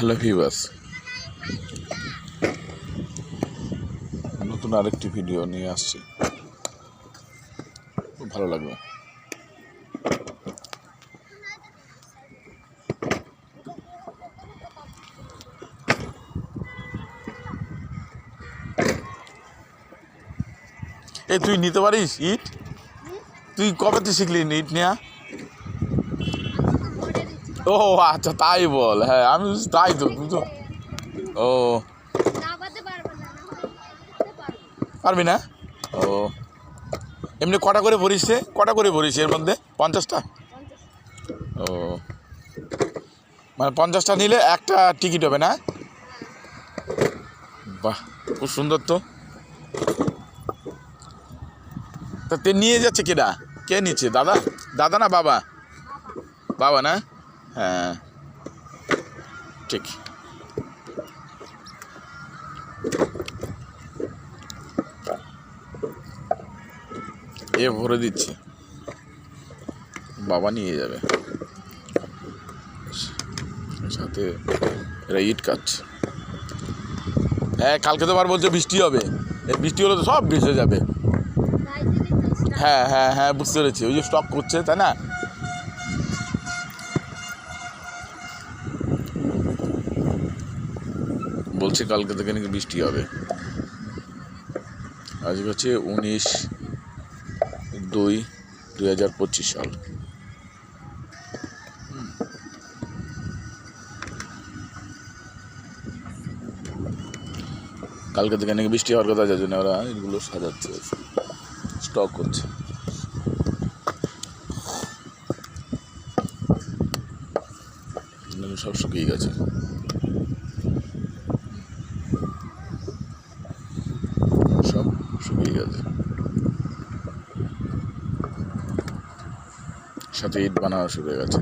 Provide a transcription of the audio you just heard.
Hello viewers, নতুন আরেকটি video নিয়ে আসছি। খুব ভালো লাগবে। এই তুই নিতে পারিস ইট? তুই কবে তুই শিখলি ইট নেওয়া? ও আচ্ছা, তাই বল। হ্যাঁ, আমি তাই তো বুঝো। ও পারবি না? ও এমনি কটা করে ভরিস রে? কটা করে ভরিস এর মধ্যে? 50টা? ও মানে 50টা নিলে একটা টিকিট হবে না? বাহ, খুব সুন্দর তো। তা তে নিয়ে যাচ্ছে কেডা? কে নিচ্ছে? দাদা? দাদা না বাবা? বাবা না? হ্যাঁ ঠিক। এ ভরে দিচ্ছে, বাবা নিয়ে যাবে সাথে। এরা ইট কাটছে। হ্যাঁ, কালকে তো আবার বলছে বৃষ্টি হবে। বৃষ্টি হলে তো সব ভেসে যাবে। হ্যাঁ হ্যাঁ হ্যাঁ, বুঝতে পেরেছি। ওই যে স্টক করছে, তাই না? বলছে কালকে থেকে নাকি বৃষ্টি হবে। আজকে হচ্ছে 19/2/2025 সাল। কালকে থেকে নাকি বৃষ্টি হওয়ার কথা, যার জন্য ওরা এগুলো সাজাচ্ছে, স্টক করছে। সব শুকিয়ে গেছে। সব শুকিয়ে গেছে, সাথে ইট বানানো শুরু হয়ে গেছে।